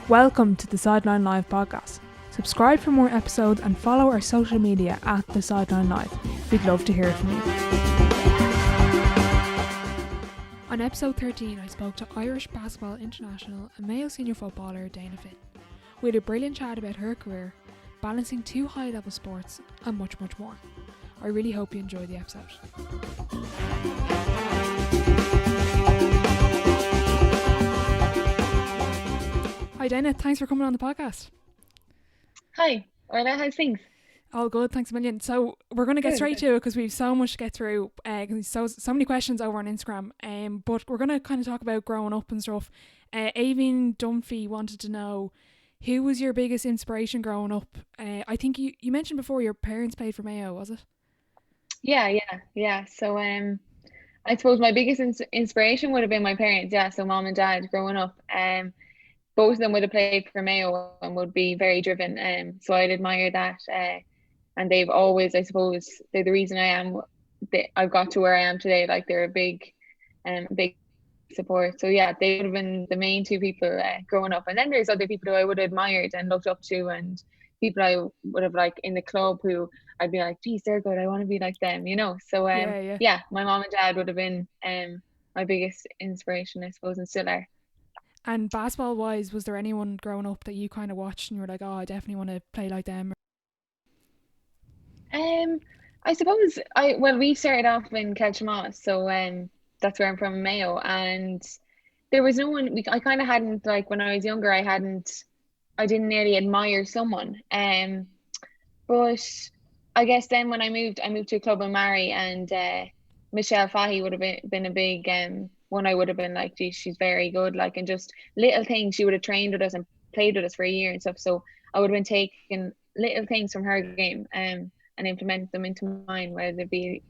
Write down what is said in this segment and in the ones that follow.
Welcome to the Sideline Live podcast. Subscribe for more episodes and follow our social media at the Sideline Live. We'd love to hear from you. On episode 13, I spoke to Irish Basketball International and Mayo senior footballer Dayna Finn. We had a brilliant chat about her career, balancing two high-level sports and much, much more. I really hope you enjoy the episode. Hi Dayna, thanks for coming on the podcast. Hi, Orla, how's things? All good, thanks a million. So we're going to get straight to it because we've so much to get through. So many questions over on Instagram. But we're going to kind of talk about growing up and stuff. Aveen Dunphy wanted to know, who was your biggest inspiration growing up? I think you mentioned before your parents played for Mayo, was it? Yeah. So I suppose my biggest inspiration would have been my parents. Yeah, so mom and dad growing up. Both of them would have played for Mayo and would be very driven. So I'd admire that. And they've always, I suppose, they're the reason I've got to where I am today. Like, they're a big support. So yeah, they would have been the main two people growing up. And then there's other people who I would have admired and looked up to, and people I would have like in the club who I'd be like, geez, they're good, I want to be like them, you know. So yeah, my mom and dad would have been my biggest inspiration, I suppose, and still are. And basketball wise, was there anyone growing up that you kind of watched and you were like, oh, I definitely want to play like them? I suppose we started off in Kelchamaw, so that's where I'm from, Mayo, and there was no one. I kind of hadn't, like, when I was younger, I didn't really admire someone. But I guess then when I moved to a club in Mary, and Michelle Fahey would have been a big one. I would have been like, geez, she's very good, like, and just little things. She would have trained with us and played with us for a year and stuff. So I would have been taking little things from her game and implement them into mine, whether it be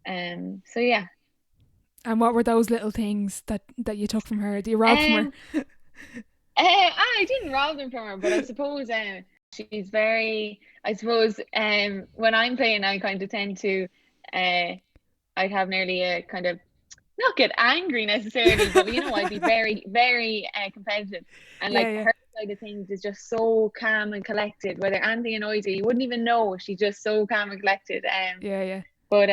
so yeah. And what were those little things that you took from her? Do you rob from her? I didn't rob them from her, but I suppose she's very, I suppose when I'm playing, I kind of tend to I'd have nearly a kind of, not get angry necessarily, but you know, I'd be very, very competitive, and her side of things is just so calm and collected. Whether anything annoys you wouldn't even know. She's just so calm and collected. But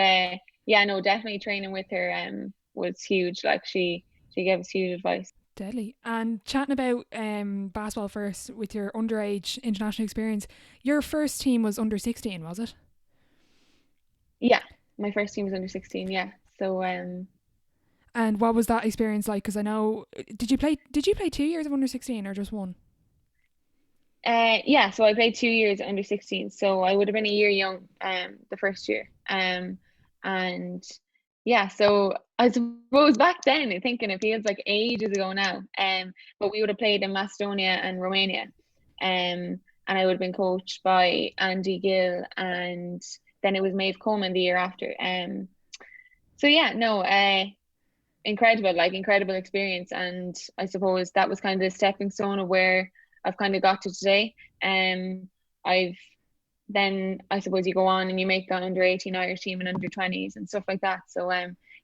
no, definitely training with her was huge. Like, she gave us huge advice. Deadly. And chatting about basketball first, with your underage international experience, your first team was under 16, was it? Yeah, my first team was under 16. Yeah, so and what was that experience like? Because I know, did you play 2 years of under 16 or just one? Yeah, so I played 2 years under 16, so I would have been a year young the first year. And yeah, so I suppose back then, thinking it feels like ages ago now, but we would have played in Macedonia and Romania, and I would have been coached by Andy Gill, and then it was Maeve Coleman the year after. So yeah, no, incredible experience, and I suppose that was kind of the stepping stone of where I've kind of got to today. Then I suppose you go on and you make the under 18 Irish team and under 20s and stuff like that. So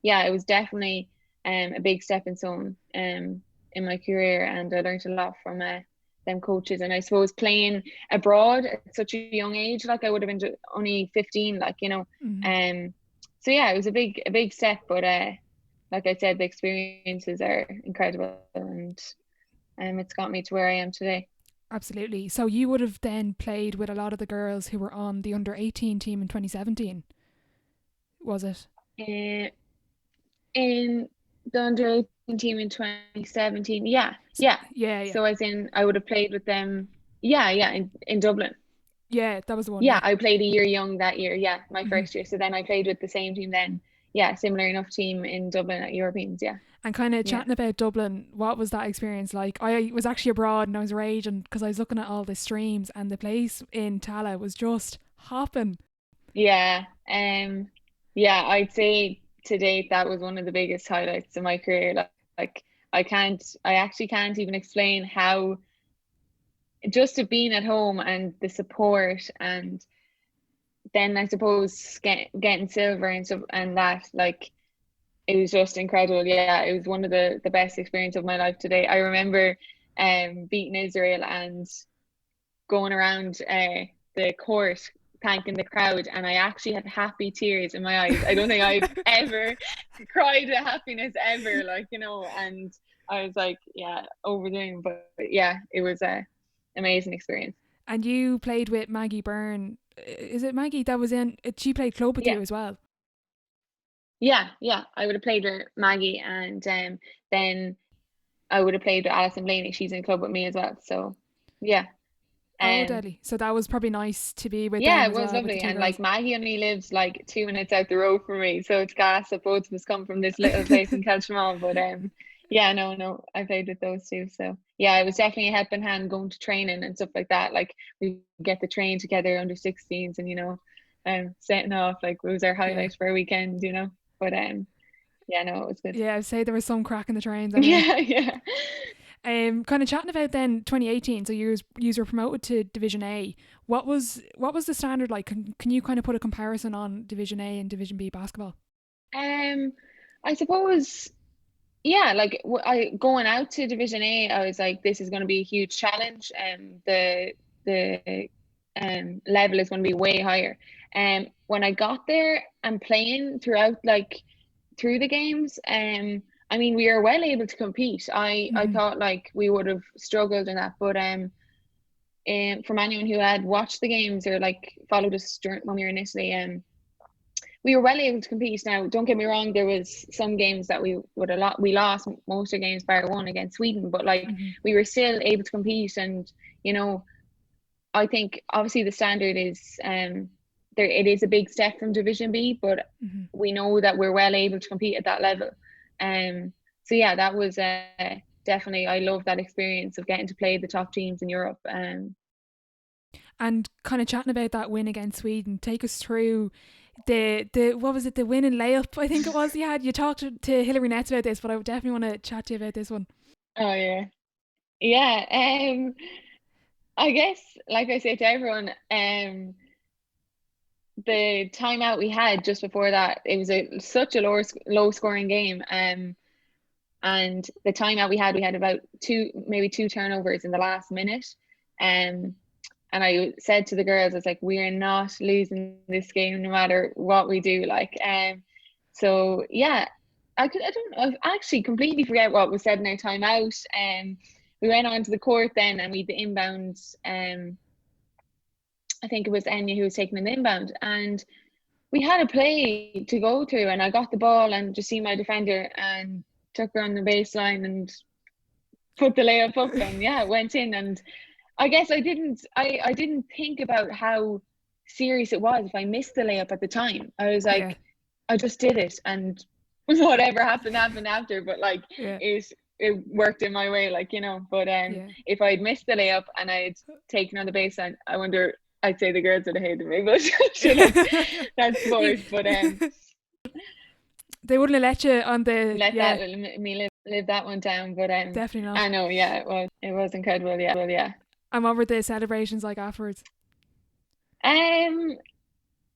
yeah, it was definitely a big stepping stone in my career, and I learned a lot from them coaches. And I suppose playing abroad at such a young age, like I would have been only 15, like, you know. So yeah, it was a big step, but like I said, the experiences are incredible, and it's got me to where I am today. Absolutely. So you would have then played with a lot of the girls who were on the under 18 team in 2017, was it? In the under 18 team in 2017, yeah. So as in, I would have played with them. In Dublin. Yeah, that was the one. Yeah, I played a year young that year. Yeah, my first year. So then I played with the same team then. Yeah, similar enough team in Dublin at Europeans. Yeah. And kind of chatting about Dublin, what was that experience like? I was actually abroad and I was raging because I was looking at all the streams, and the place in Tala was just hopping. Yeah, I'd say to date that was one of the biggest highlights of my career. Like I actually can't even explain how, just to being at home and the support, and then I suppose getting silver and stuff, and that, like, it was just incredible. Yeah, it was one of the best experience of my life today. I remember beating Israel and going around the court thanking the crowd, and I actually had happy tears in my eyes. I don't think I've ever cried with happiness ever, like, and I was like, yeah, overdoing, but yeah, it was a amazing experience. And you played with Maggie Byrne. Is it Maggie that was in? She played club with Yeah. you as well. Yeah, I would have played with Maggie, and then I would have played with Alison Blaney. She's in club with me as well. So yeah. Oh, Um deadly. So that was probably nice to be with yeah, them it as was well, with the lovely. two And girls. like Maggie only lives like 2 minutes out the road from me. So it's gas that both of us come from this little place in Kelshmal. But yeah, no, I played with those two. So yeah, it was definitely a helping hand going to training and stuff like that. Like we get the train together under 16s, and setting off, like it was our Yeah. highlight for our weekend. But yeah, no, it was good. Yeah, I'd say there was some crack in the trains anyway. Yeah. Kind of chatting about then 2018. So you were promoted to Division A. What was the standard like? Can you kind of put a comparison on Division A and Division B basketball? I suppose, yeah, like I going out to Division A, I was like, this is going to be a huge challenge, and the level is going to be way higher. And when I got there and playing throughout, like through the games, I mean, we were well able to compete. I Mm-hmm. thought like we would have struggled in that, but from anyone who had watched the games or like followed us when we were in Italy, we were well able to compete. Now, don't get me wrong, there was some games that we lost most of the games bar one against Sweden, but like Mm-hmm. we were still able to compete. And I think obviously the standard is there. It is a big step from Division B, but Mm-hmm. we know that we're well able to compete at that level. So yeah, that was definitely, I love that experience of getting to play the top teams in Europe. And kind of chatting about that win against Sweden, take us through the what was it, the win and layup, I think it was you had. You talked to Hilary Nets about this, but I would definitely want to chat to you about this one. Oh yeah, yeah. I guess, like I say to everyone, the timeout we had just before that, it was such a low scoring game. And the timeout we had about maybe two turnovers in the last minute. Um, and I said to the girls, I was like, we are not losing this game no matter what we do. Like, so yeah, I don't know, I actually completely forget what was said in our timeout. We went onto the court then, and we the inbound. I think it was Enya who was taking an inbound, and we had a play to go through, and I got the ball and just see my defender and took her on the baseline and put the layup up, and yeah, it went in. And I guess I didn't think about how serious it was if I missed the layup at the time. I was Yeah, like, I just did it, and whatever happened after. But like yeah, it worked in my way, like But yeah. if I'd missed the layup and I'd taken on the baseline, I wonder. I'd say the girls would have hated me, but that's sports. But They wouldn't have let you on the, let yeah, that me live that one down. But definitely not. I know, yeah, it was incredible. Yeah, well, yeah. And what were the celebrations like afterwards? Um,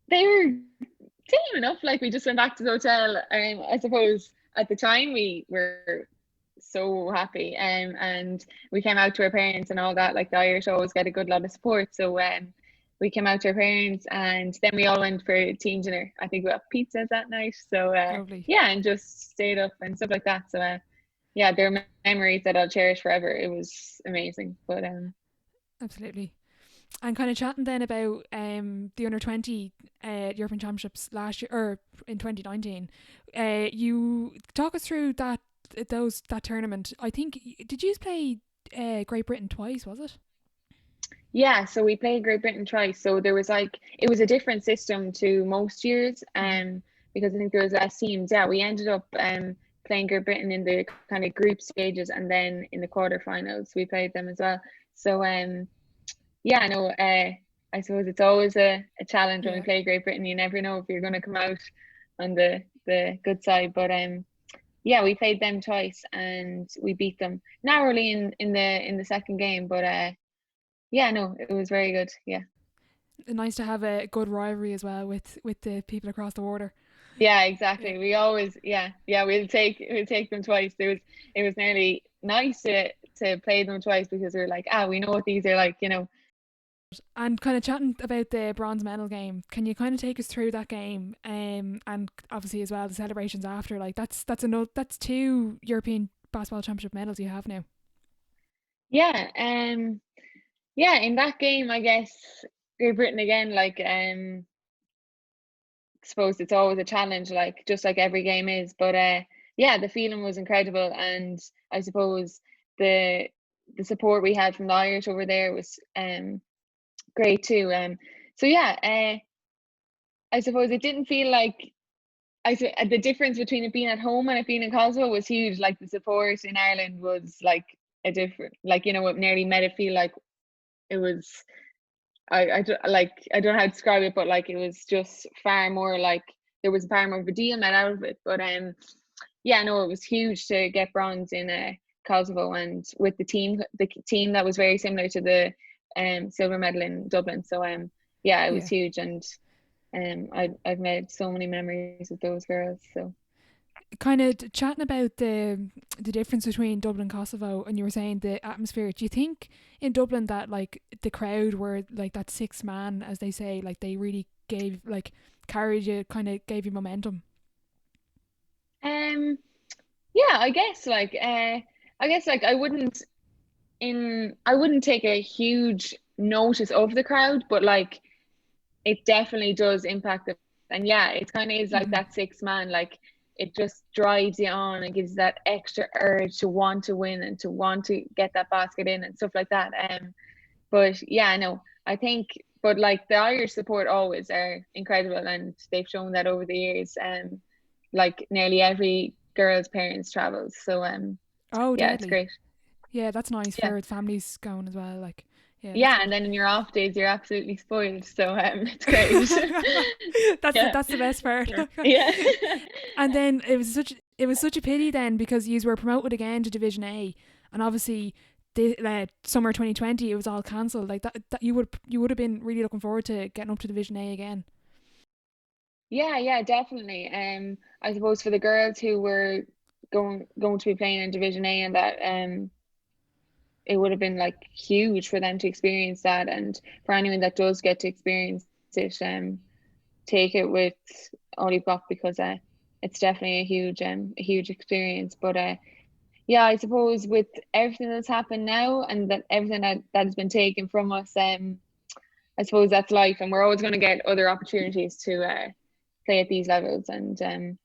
they were tame enough. Like we just went back to the hotel. I suppose at the time we were so happy. And we came out to our parents and all that. Like the Irish always get a good lot of support. So we came out to our parents, and then we all went for team dinner. I think we got pizzas that night. So Lovely. yeah, and just stayed up and stuff like that. So yeah, they're memories that I'll cherish forever. It was amazing. But Absolutely. And kind of chatting then about the under 20 European Championships last year, or in 2019. You talk us through that tournament. I think, did you play Great Britain twice, was it? yeah, so we played Great Britain twice. So there was like, it was a different system to most years, Mm-hmm. because I think there was less teams. Yeah, we ended up playing Great Britain in the kind of group stages, and then in the quarterfinals we played them as well. So yeah, no, I suppose it's always a challenge when we Yeah. play Great Britain. You never know if you're going to come out on the good side. But yeah, we played them twice and we beat them narrowly in the second game. But yeah, no, it was very good. Yeah. Nice to have a good rivalry as well with the people across the water. Yeah, Yeah. exactly. We always, yeah, we'll take them twice. It was nearly nice to to play them twice because we were like, we know what these are like, you know. And kind of chatting about the bronze medal game, can you kind of take us through that game? And obviously as well the celebrations after. Like that's 2 European basketball championship medals you have now. Yeah, yeah, in that game, I guess Great Britain again, like suppose it's always a challenge, like just like every game is. But yeah, the feeling was incredible, and I suppose the support we had from the Irish over there was great too. So yeah, I suppose it didn't feel like the difference between it being at home and it being in Kosovo was huge. Like the support in Ireland was like a different, like, you know, it nearly made it feel like it was. I don't know how to describe it, but like it was just far more like there was far more of a deal made out of it. But yeah, no, it was huge to get bronze in Kosovo, and with the team that was very similar to the silver medal in Dublin. So yeah, it was huge, and I've made so many memories with those girls. So kind of chatting about the difference between Dublin and Kosovo, and you were saying the atmosphere. Do you think in Dublin that like the crowd were like that sixth man, as they say, like they really gave, like, carried you, kind of gave you momentum? yeah, I guess like I wouldn't take a huge notice of the crowd, but like it definitely does impact it. And yeah, it kind of is like Mm-hmm. that sixth man, like it just drives you on and gives that extra urge to want to win and to want to get that basket in and stuff like that. But yeah, no, I think, but like the Irish support always are incredible, and they've shown that over the years. Like nearly every girl's parents travels, so Oh, yeah, it's deadly. great. Yeah, that's nice Yeah. for families going as well. Like, yeah, that's Yeah, and good. then in your off days, you're absolutely spoiled. So it's great. Yeah, That's the best part. yeah. And then it was such a pity then, because you were promoted again to Division A, and obviously the summer 2020 it was all cancelled. Like that you would have been really looking forward to getting up to Division A again. Yeah, yeah, definitely. I suppose for the girls who were going to be playing in Division A, and that it would have been like huge for them to experience that, and for anyone that does get to experience it, take it with all you've got, because it's definitely a huge experience. But yeah, I suppose with everything that's happened now, and that everything that has been taken from us, I suppose that's life, and we're always going to get other opportunities to play at these levels and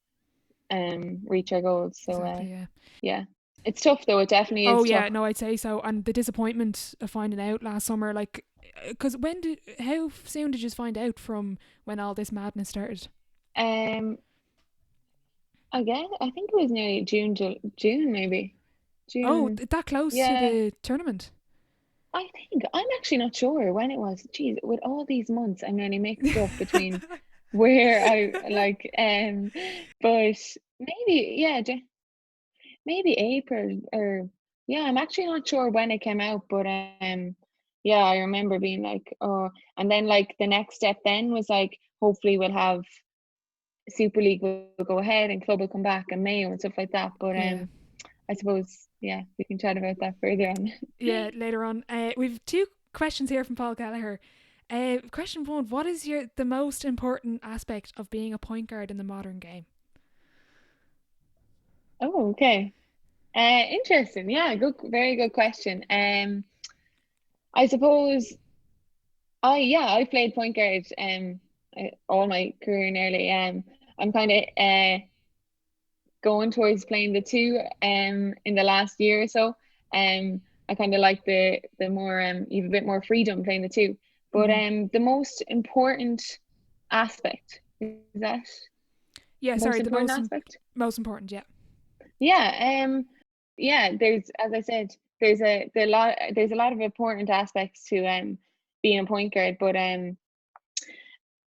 reach our goals. So Exactly. Yeah. yeah, it's tough though. It definitely Oh is yeah. tough. No, I'd say so. And the disappointment of finding out last summer, like, because how soon did you find out from when all this madness started? Um, Again, I think it was nearly June maybe. Oh, June. that close to Yeah, the tournament. I think I'm actually not sure when it was. Geez, with all these months, I'm nearly mixed up between where I like but maybe yeah, maybe April, or yeah, I'm actually not sure when it came out, but yeah, I remember being like, oh, and then like the next step then was like, hopefully we'll have Super League will go ahead and club will come back and Mayo and stuff like that. But Yeah. I suppose yeah, we can chat about that further on. Yeah, later on. We've 2 questions here from Paul Gallagher. Question 1: what is the most important aspect of being a point guard in the modern game? Oh, okay. Interesting. Yeah, good, very good question. I suppose I played point guard all my career nearly. I'm kind of going towards playing the two in the last year or so. I kind of like the more you have a bit more freedom playing the two. But Mm-hmm. the most important aspect, is that Yeah, most sorry, the important aspect? most important. Yeah. Yeah, yeah, there's, as I said, there's a lot of important aspects to being a point guard, but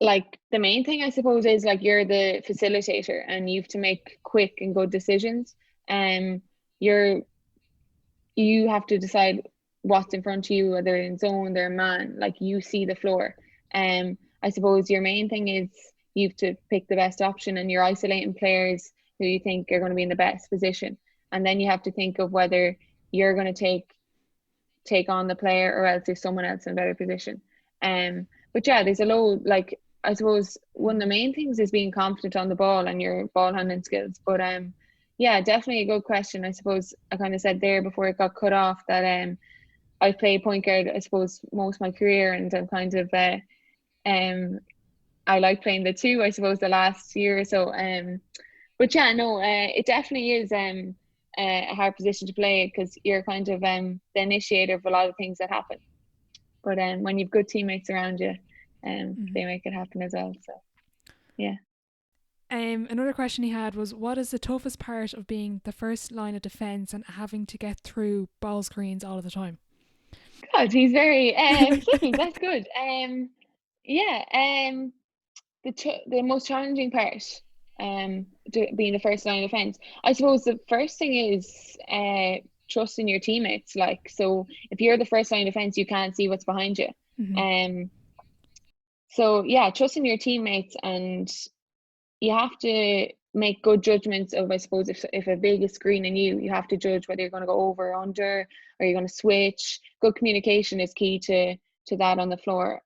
like the main thing I suppose is like you're the facilitator and you have to make quick and good decisions. Um, you're you have to decide what's in front of you, whether in zone or man, like you see the floor. I suppose your main thing is you have to pick the best option, and you're isolating players who you think are going to be in the best position. And then you have to think of whether you're going to take on the player, or else there's someone else in a better position. But yeah, there's a low, like, I suppose one of the main things is being confident on the ball and your ball handling skills. But yeah, definitely a good question. I suppose I kind of said there before it got cut off that I played point guard, I suppose, most of my career, and I'm kind of I like playing the two, I suppose, the last year or so. But yeah, no, it definitely is a hard position to play, because you're kind of the initiator of a lot of things that happen. But when you've good teammates around you, they make it happen as well. So yeah. Another question he had was, what is the toughest part of being the first line of defence and having to get through ball screens all of the time? God, he's very specific. That's good. Yeah. The most challenging part, being the first line of defence, I suppose the first thing is trusting your teammates. Like, so if you're the first line of defence, you can't see what's behind you. So yeah, trusting your teammates, and you have to make good judgments of, I suppose, if a big is screening you, you have to judge whether you're going to go over or under, or you're going to switch. Good communication is key to that on the floor.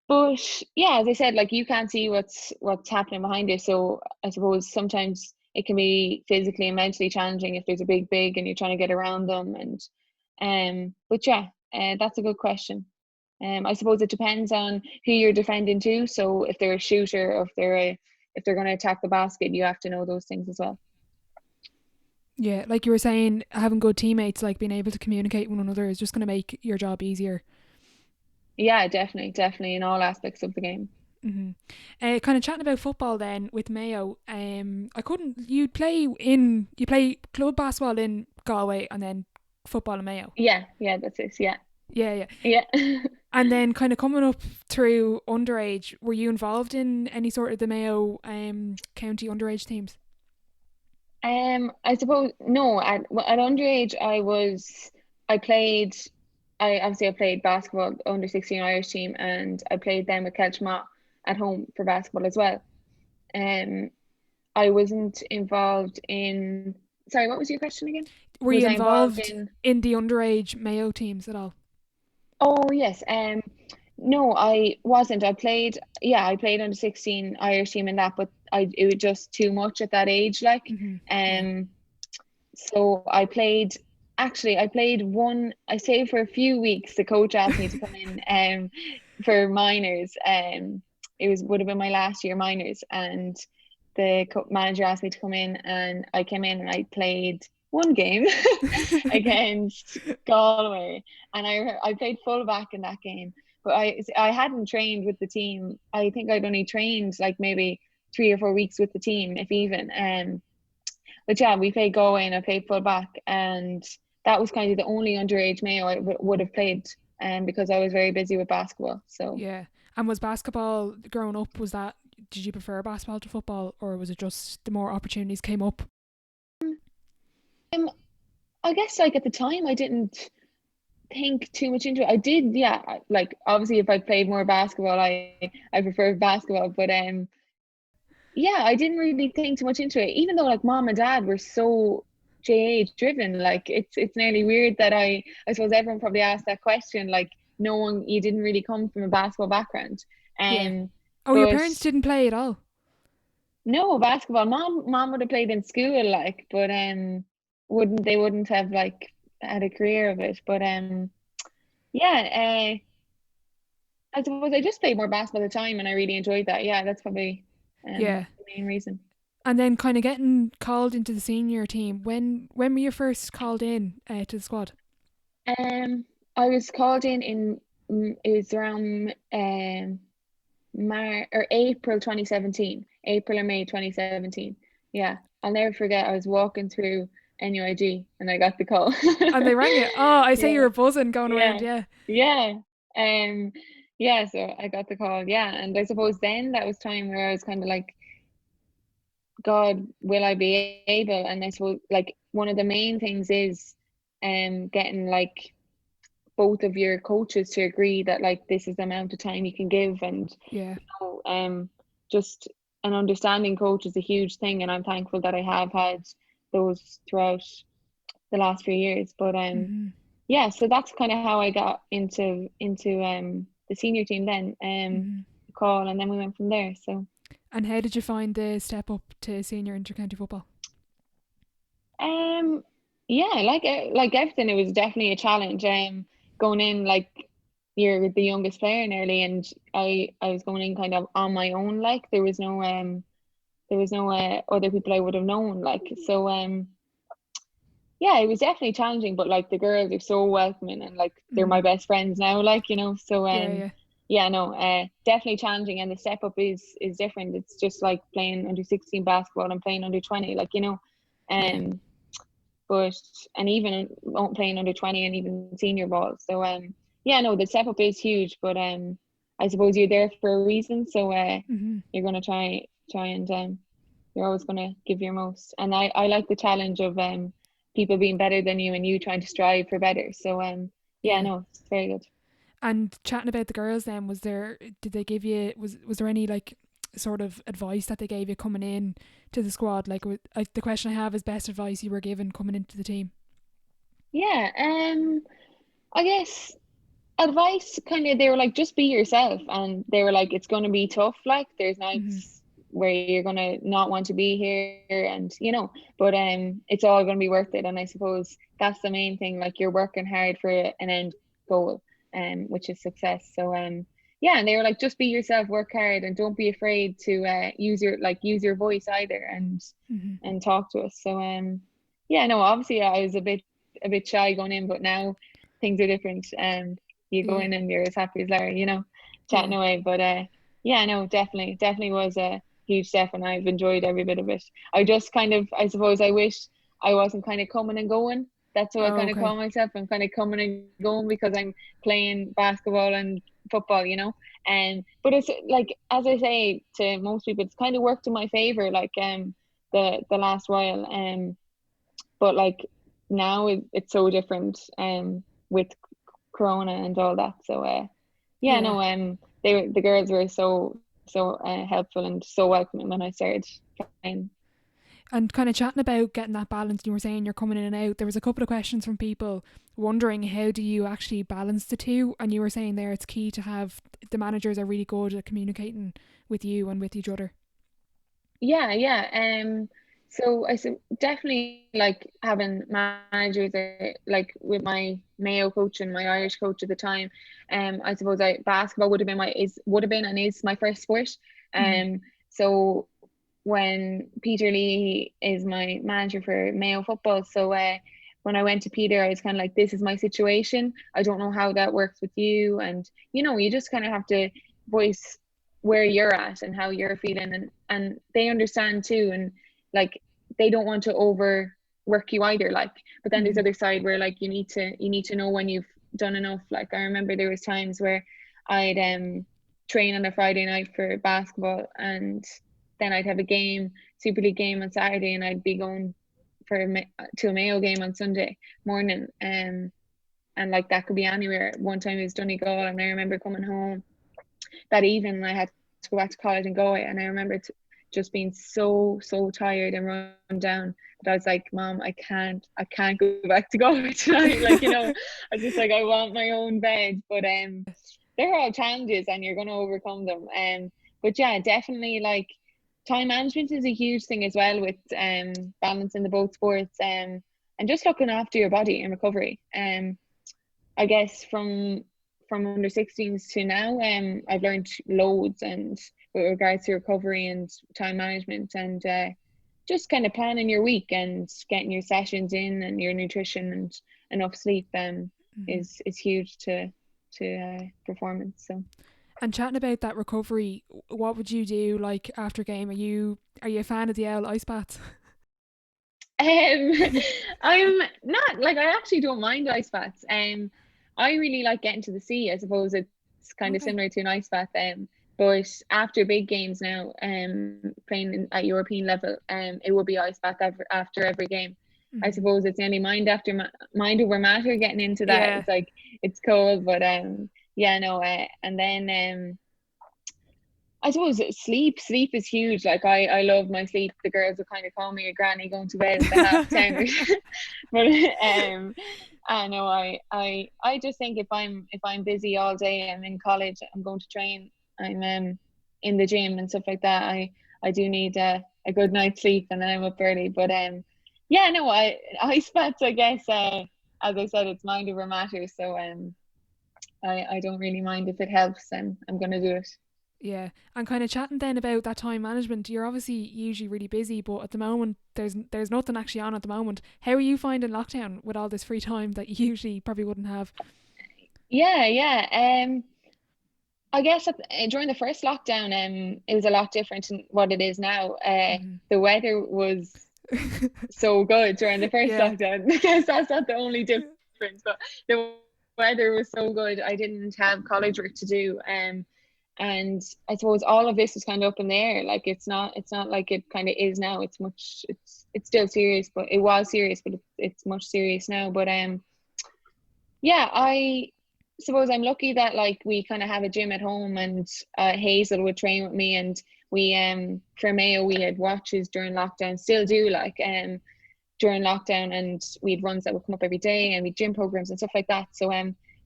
But yeah, as I said, like, you can't see what's happening behind you. So I suppose sometimes it can be physically and mentally challenging if there's a big and you're trying to get around them. And but yeah, that's a good question. I suppose it depends on who you're defending to. So if they're a shooter, or if they're going to attack the basket, you have to know those things as well. Yeah, like you were saying, having good teammates, like being able to communicate with one another, is just going to make your job easier. Yeah, definitely in all aspects of the game. Kind of chatting about football then with Mayo. You play club basketball in Galway and then football in Mayo. Yeah, that's it. Yeah. Yeah. And then kind of coming up through underage, were you involved in any sort of the Mayo county underage teams? I suppose no. At underage, I played basketball under 16 Irish team, and I played them with Kelchma at home for basketball as well. I wasn't involved in. Sorry, what was your question again? Were you involved in the underage Mayo teams at all? Oh yes. No, I wasn't. I played under 16 Irish team in that, but it was just too much at that age, like. So I played one. I stayed for a few weeks. The coach asked me to come in for minors. Would have been my last year minors, and the manager asked me to come in, and I came in and I played one game against Galway, and I played fullback in that game. But I hadn't trained with the team. I think I'd only trained like maybe 3 or 4 weeks with the team, if even. But yeah, we played Galway and I played fullback, and that was kind of the only underage Mayo I would have played, because I was very busy with basketball. So yeah. And was basketball growing up? Did you prefer basketball to football, or was it just the more opportunities came up? I guess like at the time I didn't think too much into it. I did, yeah. Like obviously, if I played more basketball, I preferred basketball, but yeah, I didn't really think too much into it. Even though like mom and dad were so JA driven, like it's nearly weird that I suppose everyone probably asked that question, like knowing you didn't really come from a basketball background. Yeah. Oh, your parents didn't play at all? No, basketball. Mom would have played in school, like, but wouldn't have like had a career of it. But yeah, I suppose I just played more basketball at the time, and I really enjoyed that. Yeah, that's probably the main reason. And then kind of getting called into the senior team. When were you first called in to the squad? I was called in it was around April 2017, April or May 2017. Yeah, I'll never forget. I was walking through NUIG and I got the call. And they rang you. Oh, I say you were buzzing going around. Yeah. Yeah. So I got the call. Yeah, and I suppose then that was time where I was kind of like, God, will I be able? And I suppose like one of the main things is getting like both of your coaches to agree that like this is the amount of time you can give, and just an understanding coach is a huge thing, and I'm thankful that I have had those throughout the last few years. But Mm-hmm. yeah, so that's kind of how I got into the senior team then, Mm-hmm. call, and then we went from there. So And how did you find the step up to senior intercounty football? um yeah, like everything, it was definitely a challenge. Going in, like, you're the youngest player nearly, and I was going in kind of on my own. Like, there was no other people I would have known. Like, so yeah, it was definitely challenging, but like the girls are so welcoming, and like they're Mm-hmm. my best friends now, like, so Yeah, yeah, yeah, no, definitely challenging, and the step up is different. It's just like playing under 16 basketball and playing under 20, like, yeah. um but and even playing under 20 and even senior ball. So yeah, no, the step up is huge, but I suppose you're there for a reason, so Mm-hmm. you're gonna try and you're always gonna give your most. And I like the challenge of people being better than you and you trying to strive for better. So yeah, Yeah. no, it's very good. And chatting about the girls, then did they give you was there any like sort of advice that they gave you coming in to the squad? Like, the question I have is best advice you were given coming into the team. Yeah, I guess advice, kind of, they were like, just be yourself, and they were like, it's going to be tough, like there's Mm-hmm. nights where you're going to not want to be here, and but it's all going to be worth it. And I suppose that's the main thing, like you're working hard for an end goal, which is success. So yeah, and they were like, just be yourself, work hard, and don't be afraid to use your voice either, Mm-hmm. and talk to us. So yeah, no, obviously I was a bit shy going in, but now things are different. You go Yeah, in and you're as happy as Larry, chatting yeah. away. But yeah, no, definitely was a huge step, and I've enjoyed every bit of it. I just kind of, I suppose, I wish I wasn't kind of coming and going. That's what I Oh, kind of call okay. myself. I'm kind of coming and going because I'm playing basketball and football. And but it's like, as I say to most people, it's kind of worked in my favor. Like the last while. But like now it's so different with Corona and all that. So yeah, Yeah. no, the girls were so helpful and so welcoming when I started playing. And kind of chatting about getting that balance, you were saying you're coming in and out. There was a couple of questions from people wondering how do you actually balance the two, and you were saying there it's key to have the managers are really good at communicating with you and with each other. Yeah, yeah. So I definitely like having managers, like with my Mayo coach and my Irish coach at the time. I suppose basketball would have been and is my first sport. Mm-hmm. So when Peter Lee is my manager for Mayo football, so when I went to Peter, I was kind of like, this is my situation. I don't know how that works with you, and you just kind of have to voice where you're at and how you're feeling, and they understand too, and like they don't want to overwork you either, like. But then there's Mm-hmm. the other side where like you need to know when you've done enough. Like, I remember there was times where I'd train on a Friday night for basketball, and then I'd have a game, Super League game on Saturday, and I'd be going to a Mayo game on Sunday morning. And like that could be anywhere. One time it was Donegal, and I remember coming home that evening, and I had to go back to college and go. And I remember just being so tired and run down that I was like, Mom, I can't go back to Galway tonight. Like, I was just like, I want my own bed. But they're all challenges, and you're gonna overcome them. But yeah, definitely, like, time management is a huge thing as well, with balancing the both sports, and just looking after your body and recovery. I guess from under 16s to now, I've learned loads, and with regards to recovery and time management, and just kind of planning your week and getting your sessions in, and your nutrition and enough sleep Mm-hmm. is huge to performance. So And chatting about that recovery, what would you do like after game? Are you a fan of the owl ice baths? Um, I'm not, like, I actually don't mind ice baths. I really like getting to the sea. I suppose it's kind of Okay. similar to an ice bath. But after big games now, playing at European level, it will be ice bath after every game. I Mm-hmm. suppose it's nearly mind over matter getting into that. Yeah. It's like it's cold, but yeah, no, and then I suppose sleep is huge. Like I love my sleep. The girls would kind of call me a granny going to bed at 10. But I know I just think if I'm busy all day, I'm in college, I'm going to train, I'm in the gym and stuff like that. I do need a good night's sleep, and then I'm up early. But yeah, no, I spots, I guess, as I said, it's mind over matter. So I don't really mind if it helps, and I'm gonna do it. Yeah, and kind of chatting then about that time management. You're obviously usually really busy, but at the moment there's nothing actually on at the moment. How are you finding lockdown with all this free time that you usually probably wouldn't have? Yeah. I guess during the first lockdown, it was a lot different than what it is now. The weather was so good during the first Yeah, lockdown. I guess that's not the only difference, but the weather was so good. I didn't have college work to do, and I suppose all of this was kind of up in the air. Like it's not like it kind of is now. It's still serious, but it was serious, but it's much serious now. But yeah, I suppose I'm lucky that like we kind of have a gym at home, and Hazel would train with me, and we for Mayo we had watches during lockdown, still do, like during lockdown, and we'd runs that would come up every day, and we gym programs and stuff like that. So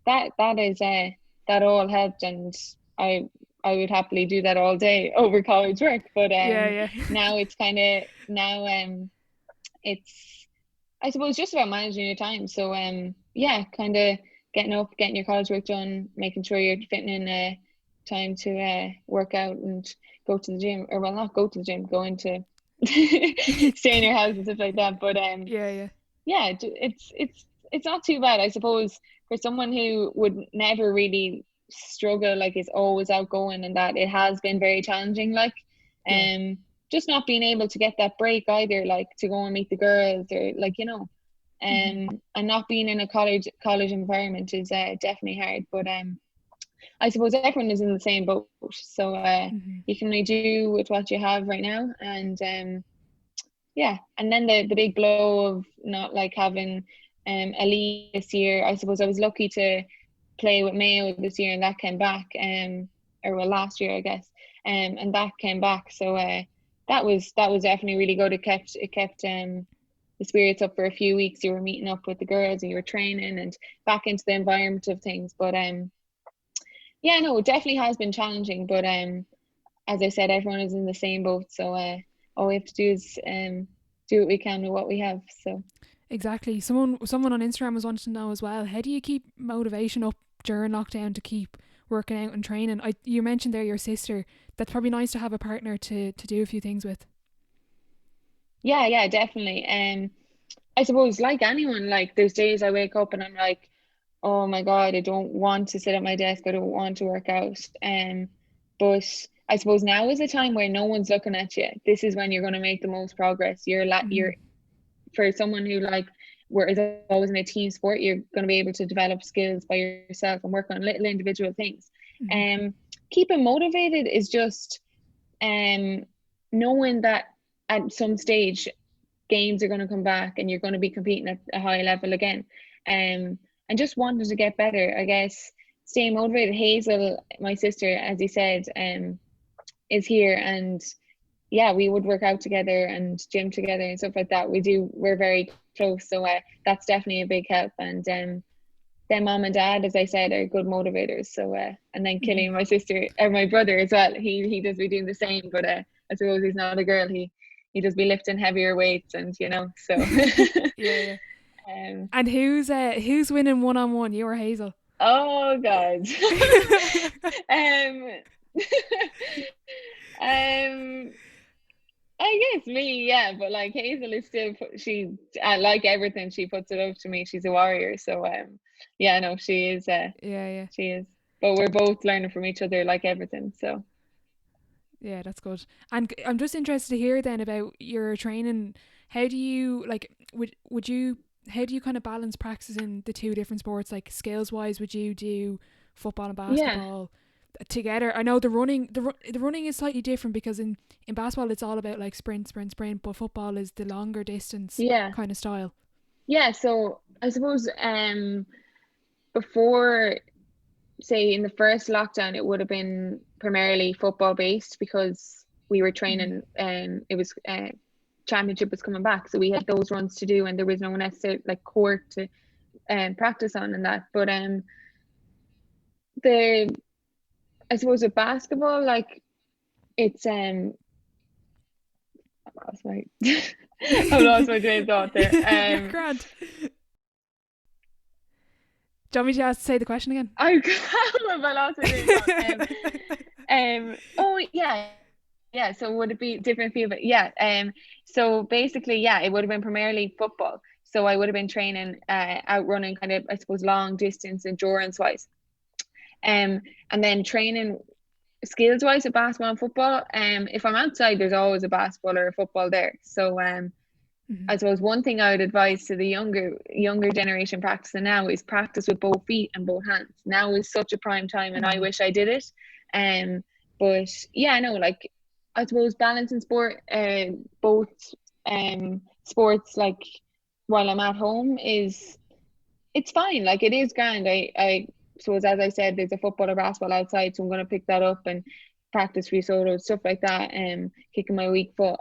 that is that all helped, and I would happily do that all day over college work. But yeah, yeah. now it's kind of now it's, I suppose, just about managing your time. So yeah, kind of getting up, getting your college work done, making sure you're fitting in time to work out and go to the gym, or well, not go to the gym, go into stay in your house and stuff like that. But Yeah, yeah. yeah, it's not too bad, I suppose, for someone who would never really struggle, like is always outgoing, and that it has been very challenging, like Yeah. just not being able to get that break either, like to go and meet the girls, or like and not being in a college environment is definitely hard. But I suppose everyone is in the same boat, so you can only do with what you have right now. And yeah, and then the big blow of not like having a league this year. I suppose I was lucky to play with Mayo this year, and that came back, or well, last year I guess, and that came back. So that was definitely really good. It kept the spirits up for a few weeks. You were meeting up with the girls, and you were training and back into the environment of things. But yeah, no, it definitely has been challenging. But as I said, everyone is in the same boat. So all we have to do is do what we can with what we have. So Exactly. Someone on Instagram was wanting to know as well. How do you keep motivation up during lockdown to keep working out and training? You mentioned there your sister. That's probably nice to have a partner to do a few things with. yeah, definitely. I suppose like anyone, like there's days I wake up and I'm like, oh my God, I don't want to sit at my desk. I don't want to work out. But I suppose now is a time where no one's looking at you. This is when you're going to make the most progress. You're for someone who like where is always in a team sport, you're going to be able to develop skills by yourself and work on little individual things. Keeping motivated is just knowing that at some stage games are going to come back and you're going to be competing at a high level again, and just wanting to get better, I guess. Staying motivated. Hazel, my sister, as you said, is here, and yeah, we would work out together and gym together and stuff like that. We're very close, so that's definitely a big help. And then mom and dad, as I said, are good motivators. So and then Killian, my sister, or my brother as well, he does be doing the same, but I suppose he's not a girl. He does be lifting heavier weights, and so Yeah, yeah. And who's winning 1-on-1? You or Hazel? oh God. um um I guess me, yeah, but like Hazel is still she like everything, she puts it up to me. She's a warrior, so yeah, no, she is Yeah, yeah. she is. But we're both learning from each other, like everything. So Yeah, that's good. And I'm just interested to hear then about your training. How do you like? Would you? How do you kind of balance practicing the two different sports? Like skills wise, would you do football and yeah, basketball together? I know the running is slightly different because in basketball it's all about like sprint, sprint, sprint, but football is the longer distance yeah, kind of style. yeah. So I suppose before, say in the first lockdown, it would have been primarily football based because we were training, and it was championship was coming back, so we had those runs to do, and there was no necessary like court to practice on and that. But the I suppose with basketball, like it's I lost my I lost my train of thought there. You're grand. Do you want me to say the question again? I lost my train of thought. Oh yeah. So would it be different field? But yeah. So basically, yeah, it would have been primarily football. So I would have been training, outrunning, kind of, I suppose, long distance endurance wise. And then training skills wise at basketball and football. If I'm outside, there's always a basketball or a football there. So I suppose one thing I would advise to the younger generation practicing now is practice with both feet and both hands. Now is such a prime time, and I wish I did it. But yeah, no, like I suppose balancing both sports, like while I'm at home, it's fine. Like it is grand. I suppose, as I said, there's a football or basketball outside, so I'm going to pick that up and practice free solo, stuff like that, kicking my weak foot.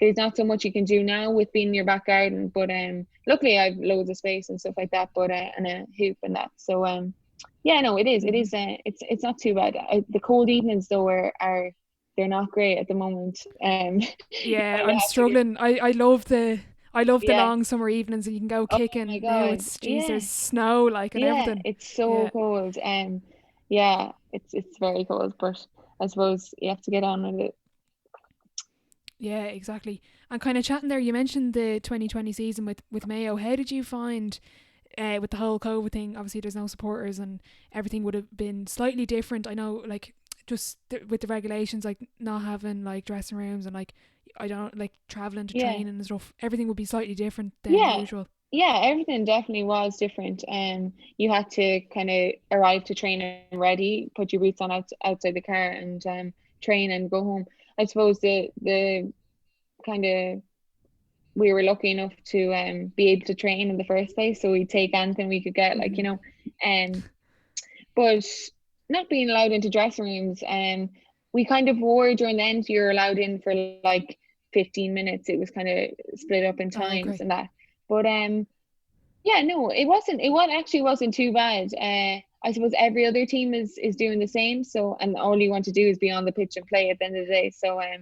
There's not so much you can do now with being in your back garden, but luckily I've loads of space and stuff like that, but and a hoop and that. So yeah, no, it is it's not too bad. The cold evenings though are they're not great at the moment. Yeah, I'm struggling. I love the Yeah. long summer evenings, and you can go Oh kicking. my Now God. it's Yeah. there's snow like and Yeah, everything. it's so Yeah. cold. Yeah, it's very cold, but I suppose you have to get on with it. Yeah, exactly. And kind of chatting there, you mentioned the 2020 season with Mayo. How did you find with the whole COVID thing? Obviously, there's no supporters, and everything would have been slightly different. I know, like, just with the regulations, like not having like dressing rooms and like I don't like traveling to Yeah. training and stuff. Everything would be slightly different than Yeah. usual. Yeah, everything definitely was different. You had to kind of arrive to training ready, put your boots on outside the car, and train and go home. I suppose the kind of we were lucky enough to be able to train in the first place, so we'd take anything we could get, like, but not being allowed into dressing rooms, we kind of were during the end, you're allowed in for like 15 minutes. It was kind of split up in Oh, times okay. and that. But yeah, no, actually wasn't too bad. I suppose every other team is doing the same, so, and all you want to do is be on the pitch and play at the end of the day. So I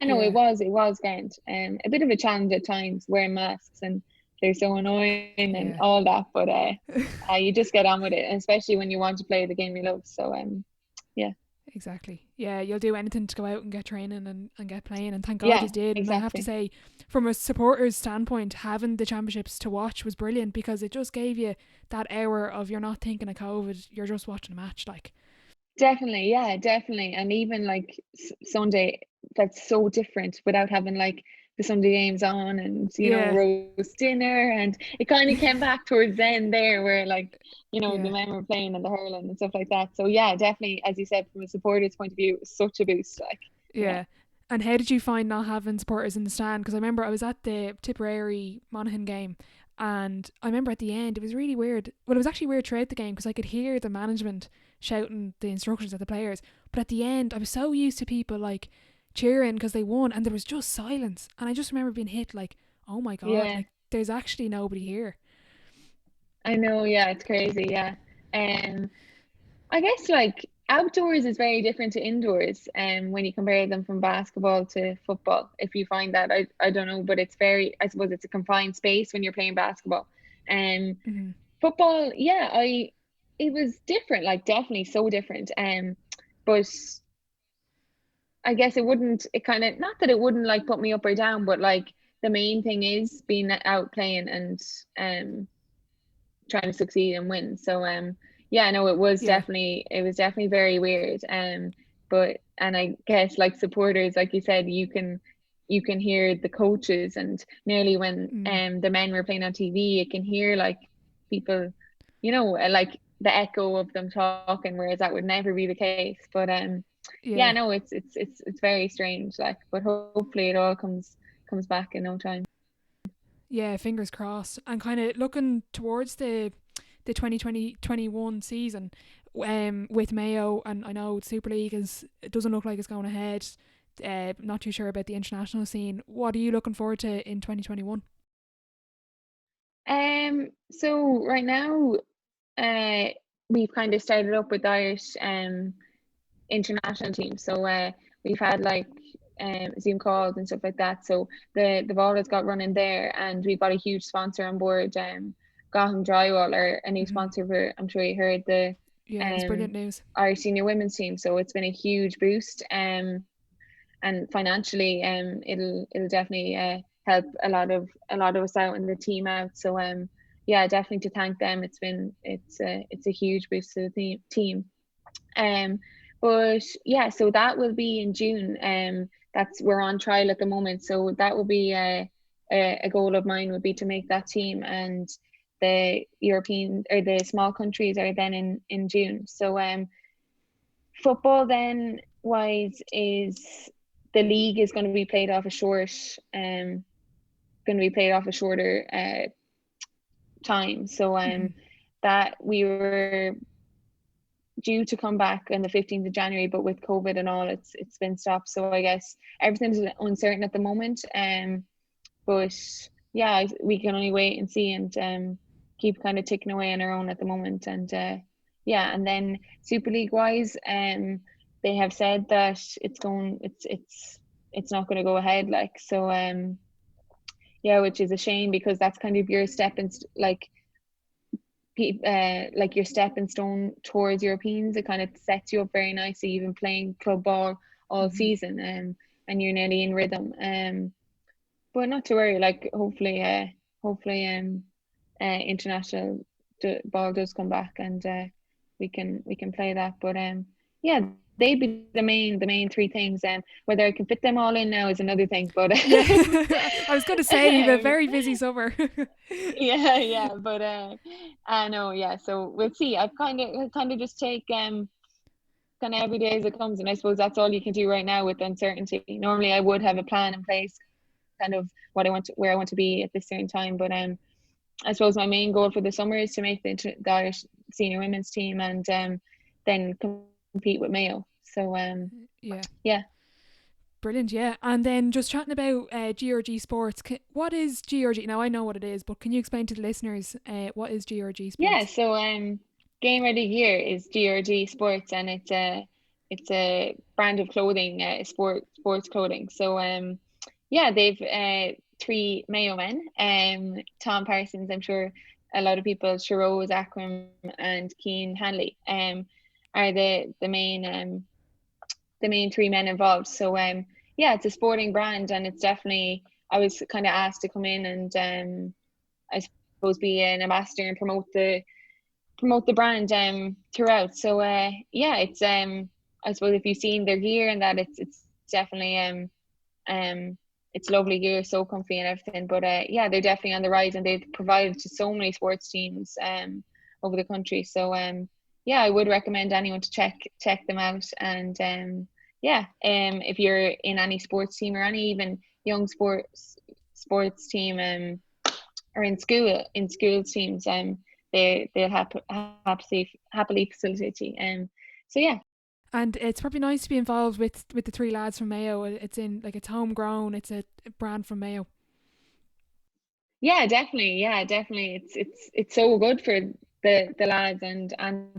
know Yeah. it was grand. A bit of a challenge at times wearing masks, and they're so annoying and Yeah. all that, but you just get on with it, and especially when you want to play the game you love. So yeah. Exactly. Yeah, you'll do anything to go out and get training and get playing, and thank God Yeah, you did. And I have to exactly. say, from a supporter's standpoint, having the championships to watch was brilliant, because it just gave you that hour of you're not thinking of COVID, you're just watching a match. Like, Definitely, yeah, definitely. And even like Sunday, that's so different without having like the Sunday games on, and yeah, roast dinner, and it kind of came back towards the end there where, like, the yeah, men were playing and the hurling and stuff like that. So yeah, definitely, as you said, from a supporter's point of view, it was such a boost. Like, yeah. yeah. And how did you find not having supporters in the stand? Because I remember I was at the Tipperary Monaghan game, and I remember at the end it was really weird. Well, it was actually weird throughout the game because I could hear the management shouting the instructions at the players, but at the end I was so used to people like cheering because they won, and there was just silence. And I just remember being hit like, oh my God, Yeah, like there's actually nobody here. I know. Yeah, it's crazy. Yeah. I guess like outdoors is very different to indoors, and when you compare them from basketball to football, if you find that, I don't know, but it's very, I suppose it's a confined space when you're playing basketball. And Mm-hmm. football, yeah, it was different, like definitely so different. But I guess it kind of, not that it wouldn't like put me up or down, but like the main thing is being out playing and um trying to succeed and win. So yeah, no, Yeah. it was definitely very weird. But, and I guess like supporters, like you said, you can hear the coaches, and nearly when Mm. the men were playing on TV, you can hear like people, like the echo of them talking, whereas that would never be the case. But yeah, Yeah. no, it's very strange, like, but hopefully it all comes back in no time. Yeah, fingers crossed. And kind of looking towards the 2020-21 season, with Mayo, and I know Super League it doesn't look like it's going ahead. Not too sure about the international scene. What are you looking forward to in 2021? So right now, uh, we've kind of started up with the Irish international team. So we've had like Zoom calls and stuff like that. So the ball has got running there, and we've got a huge sponsor on board. Gotham Drywall are a new Mm-hmm. sponsor for. I'm sure you heard the Yeah, it's brilliant um news. Irish senior women's team. So it's been a huge boost. And financially, it'll definitely help a lot of us out and the team out. So yeah, definitely to thank them. It's a huge boost to the team. Um, but yeah, so that will be in June. That's we're on trial at the moment, so that will be a goal of mine would be to make that team, and the European or the small countries are then in June. So football then wise is the league is going to be played off a shorter time. So Mm-hmm. that we were due to come back on the 15th of January, but with COVID and all, it's been stopped. So I guess everything's uncertain at the moment. But yeah, we can only wait and see, and keep kind of ticking away on our own at the moment. And yeah, and then Super League wise, they have said that it's not going to go ahead. Like so, yeah, which is a shame because that's kind of your like your stepping stone towards Europeans. It kind of sets you up very nicely. You've been playing club ball all Mm-hmm. season, and you're nearly in rhythm. But not to worry. Like hopefully, international ball does come back, and we can play that. But yeah, they'd be the main three things. Whether I can fit them all in now is another thing. But Yeah, I was going to say you've a very busy summer. yeah, but I know, yeah. So we'll see. I've kind of just take kind of every day as it comes, and I suppose that's all you can do right now with uncertainty. Normally, I would have a plan in place, kind of where I want to be at this certain time. But I suppose my main goal for the summer is to make the Irish senior women's team, and then compete with Mayo. So Yeah. yeah. Brilliant, yeah. And then just chatting about GRG Sports. What is GRG? Now I know what it is, but can you explain to the listeners what is GRG Yeah, Sports? so Game Ready Gear is GRG Sports, and it's a brand of clothing, sports clothing. So yeah, they've three Mayo men, Tom Parsons, I'm sure a lot of people, Shirose Akram and Keen Hanley, are the main three men involved. So yeah, it's a sporting brand, and it's definitely I was kind of asked to come in and I suppose be an ambassador and promote the brand throughout. So yeah, it's I suppose if you've seen their gear and that it's definitely it's lovely gear, so comfy and everything. But yeah, they're definitely on the rise, and they've provided to so many sports teams over the country. So yeah, I would recommend anyone to check them out. And yeah, if you're in any sports team or any even young sports team or in schools teams, they'll happily facilitate you. So yeah. And it's probably nice to be involved with the three lads from Mayo. It's in like it's homegrown. It's a brand from Mayo. Yeah, definitely. Yeah, definitely. It's so good for the lads and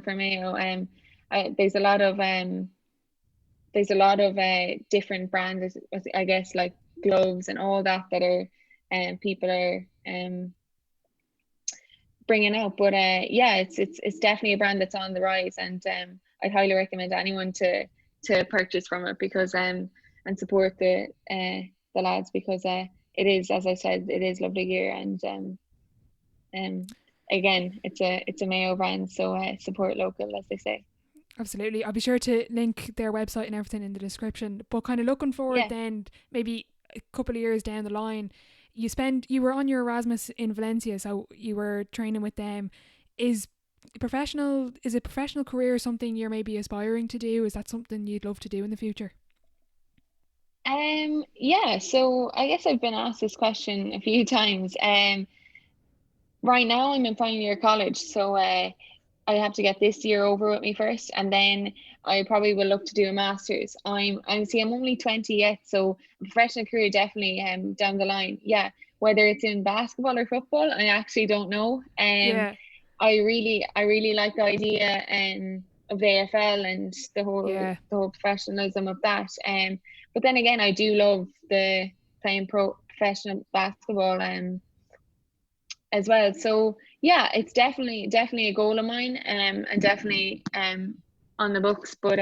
for Mayo. There's a lot of different brands, I guess, like gloves and all that are people are bringing out. But yeah, it's definitely a brand that's on the rise, and I'd highly recommend anyone to purchase from it because and support the lads because it is, as I said, it is lovely gear. And again, it's a Mayo brand, so support local, as they say. Absolutely. I'll be sure to link their website and everything in the description. But kind of looking forward Yeah. then, maybe a couple of years down the line, you were on your Erasmus in Valencia, so you were training with them. Is is a professional career something you're maybe aspiring to do? Is that something you'd love to do in the future? Yeah, so I guess I've been asked this question a few times. Right now I'm in final year college, so I have to get this year over with me first, and then I probably will look to do a master's. I'm only 20 yet, so a professional career definitely down the line. Yeah, whether it's in basketball or football, I actually don't know. Yeah, I really like the idea of the AFL and yeah, the whole professionalism of that. But then again, I do love the playing professional basketball as well. So yeah, it's definitely a goal of mine, and definitely on the books. But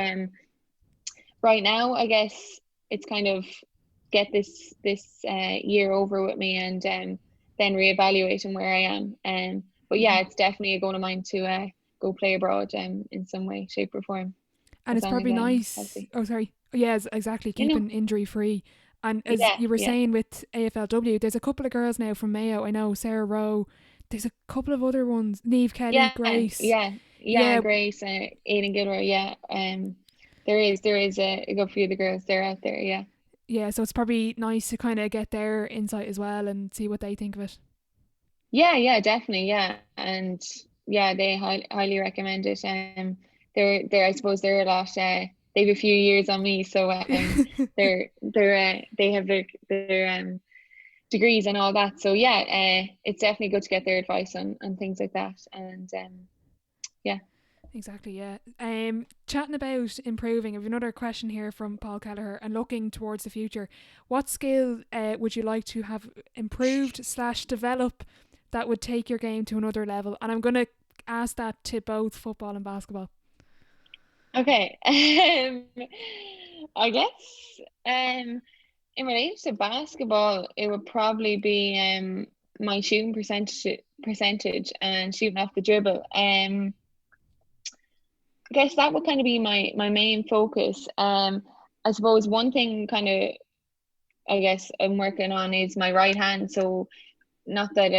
right now, I guess it's kind of get this year over with me, and then reevaluating where I am. But yeah, hmm it's definitely a goal of mine to go play abroad in some way, shape, or form, and as it's long as probably I'm nice. healthy. Oh, sorry. Yeah, exactly. You know, Keeping injury free. And as yeah, you were yeah, saying with AFLW, there's a couple of girls now from Mayo. I know Sarah Rowe. There's a couple of other ones. Neve Kelly, yeah, Grace. yeah. Yeah, Grace, Aidan Gilroy, yeah. There is a good few of the girls there out there, yeah. yeah. So it's probably nice to kind of get their insight as well and see what they think of it. Yeah, definitely, yeah, and yeah, they highly recommend it. I suppose they're a lot. They've a few years on me, so they have their degrees and all that. So yeah, it's definitely good to get their advice on things like that. And yeah. Exactly, yeah. Chatting about improving, I have another question here from Paul Kelleher and looking towards the future. What skill would you like to have improved slash develop that would take your game to another level? And I'm going to ask that to both football and basketball. Okay. I guess in relation to basketball, it would probably be my shooting percentage and shooting off the dribble. I guess that would kind of be my main focus. I suppose one thing kind of I guess I'm working on is my right hand. So not that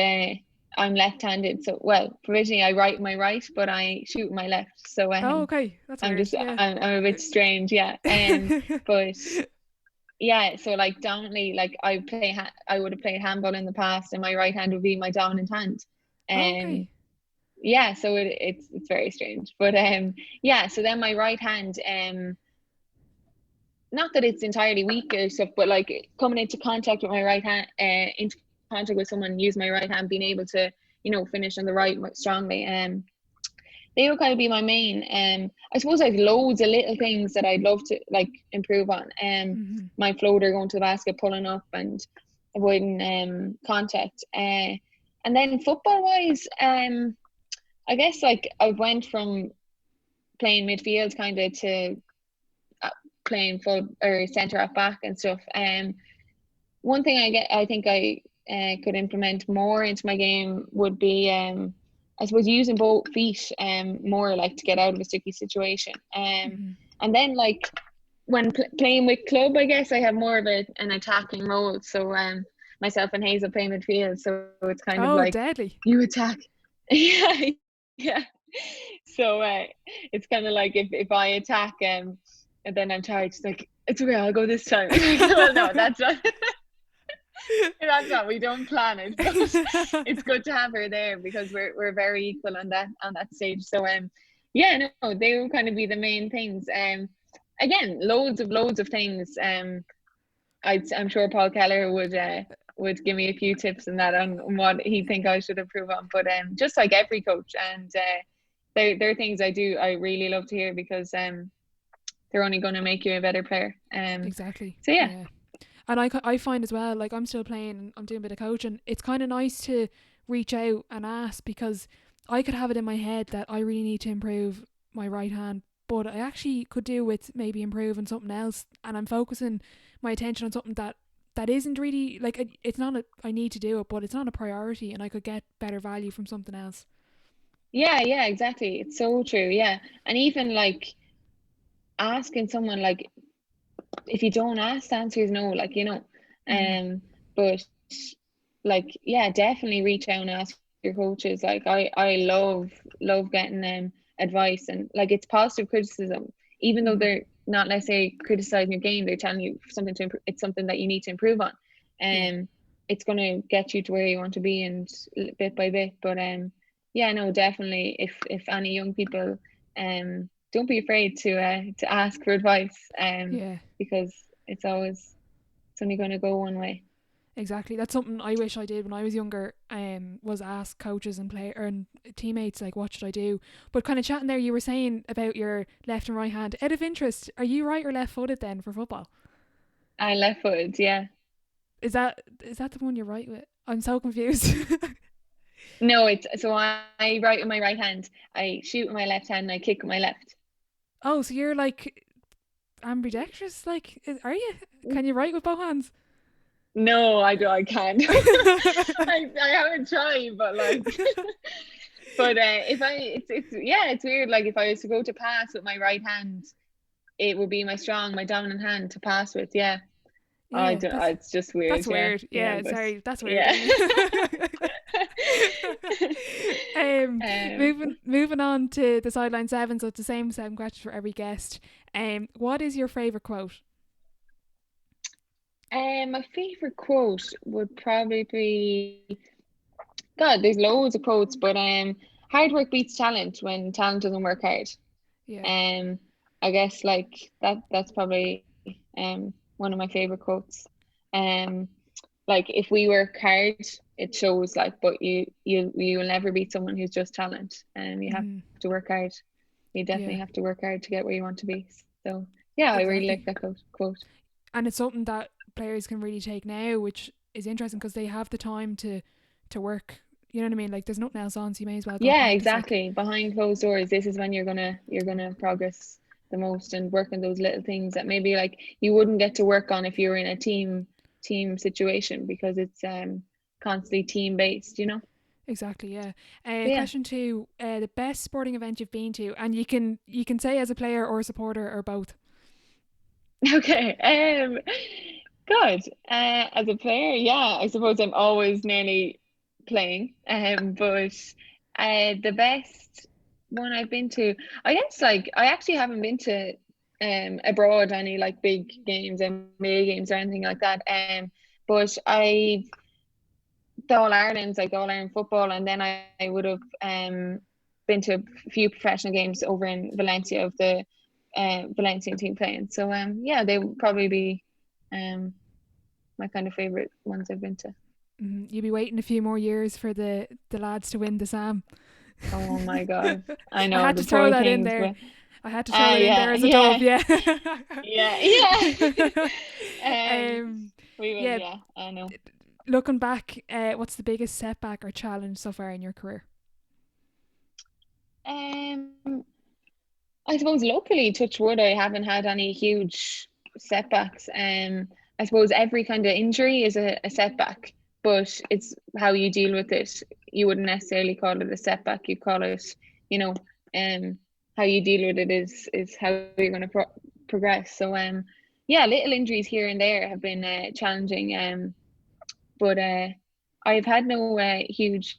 I'm left-handed. So well, provisionally I write my right, but I shoot my left. So Oh, okay. That's weird. Yeah. I'm a bit strange, yeah. But yeah, so like dominantly, like I would have played handball in the past, and my right hand would be my dominant hand. Oh, Um, okay. yeah, so it's very strange, but yeah. So then my right hand, not that it's entirely weak or stuff, but like coming into contact with my right hand, into contact with someone, use my right hand, being able to finish on the right strongly. They would kind of be my main. I suppose I've loads of little things that I'd love to like improve on. Mm-hmm. My floater going to the basket, pulling up and avoiding contact. And then football wise, I guess like I went from playing midfield kind of to playing full or centre at back and stuff. One thing I think I could implement more into my game would be I suppose using both feet more like to get out of a sticky situation. Mm-hmm. And then like when playing with club, I guess I have more of an attacking role. So myself and Hazel play midfield, so it's kind of Oh, like deadly. you attack. Yeah, yeah. So it's kind of like if I attack and then I'm tired, it's like it's okay, I'll go this time. Well, no, that's not. That's not. We don't plan it, but it's good to have her there because we're very equal on that stage. So yeah, no, they will kind of be the main things. Again, loads of things. I'm sure Paul Keller would give me a few tips on that on what he think I should improve on. But just like every coach, and they're things I really love to hear because they're only going to make you a better player. Exactly. So yeah. Yeah. And I find as well, like I'm still playing and I'm doing a bit of coaching, it's kind of nice to reach out and ask because I could have it in my head that I really need to improve my right hand, but I actually could do with maybe improving something else, and I'm focusing my attention on something that isn't really like it's not a I need to do it, but it's not a priority, and I could get better value from something else. Yeah, exactly. It's so true. Yeah. And even like asking someone like if you don't ask, the answer is no, like Mm-hmm. but like yeah, definitely reach out and ask your coaches. Like I love getting advice, and like it's positive criticism, even though Mm-hmm. they're not necessarily criticizing your game, they're telling you something to it's something that you need to improve on. Yeah. It's going to get you to where you want to be, and bit by bit. But yeah, no, definitely. If any young people, don't be afraid to ask for advice, Yeah. because it's only going to go one way. Exactly. That's something I wish I did when I was younger. Was ask coaches and player and teammates like, what should I do? But kind of chatting there, you were saying about your left and right hand. Out of interest, are you right or left footed then for football? I left footed, yeah. Is that the one you're right with? I'm so confused. No, it's so I write with my right hand. I shoot with my left hand. And I kick with my left. Oh, so you're like ambidextrous? Like, are you? Can you write with both hands? No, I do. I can't. I haven't tried, but like, but if I, it's yeah, it's weird. Like if I was to go to pass with my right hand, it would be my dominant hand to pass with. Yeah, I Yeah, don't. It's just weird. that's Yeah, weird. yeah, Yeah, but sorry, that's weird, yeah. Dayna. um, Moving on to the sideline seven. So it's the same seven questions for every guest. What is your favorite quote? my favorite quote would probably be God. There's loads of quotes, but hard work beats talent when talent doesn't work hard. Yeah. Um, I guess like that's probably one of my favorite quotes. Um, like if we work hard, it shows. Like, but you will never beat someone who's just talent. You have Hmm. to work hard. You Yeah. definitely have to work hard to get where you want to be. So yeah, I really like Exactly. that quote. And it's something that players can really take now, which is interesting because they have the time to work. You know what I mean? Like, there's nothing else on, so you may as well go Yeah, practice. Like, exactly. Behind closed doors, this is when you're gonna progress the most and work on those little things that maybe like you wouldn't get to work on if you were in a team situation because it's constantly team based, you know? exactly, yeah. So yeah. Question two: the best sporting event you've been to, and you can say as a player or a supporter or both. Okay. Good. As a player, yeah, I suppose I'm always nearly playing. But the best one I've been to, I guess like I actually haven't been to abroad any like big games, NBA games or anything like that. But I the All Ireland's like All Ireland football, and then I would have been to a few professional games over in Valencia of the Valencian team playing. So yeah, they would probably be um my kind of favorite ones I've been to. You'll be waiting a few more years for the lads to win the Sam. Oh my God, I I know had the to throw poor that in things, there. but I had to throw it in there yeah, as a yeah, dove, yeah. yeah, yeah. um, um, we will, yeah. yeah, I know. Looking back, what's the biggest setback or challenge so far in your career? Um, I suppose locally, touch wood, I haven't had any huge setbacks. I suppose every kind of injury is a setback, but it's how you deal with it. You wouldn't necessarily call it a setback. You call it, you know, um, how you deal with it is how you're going to progress. So, yeah, little injuries here and there have been challenging. But I've had no huge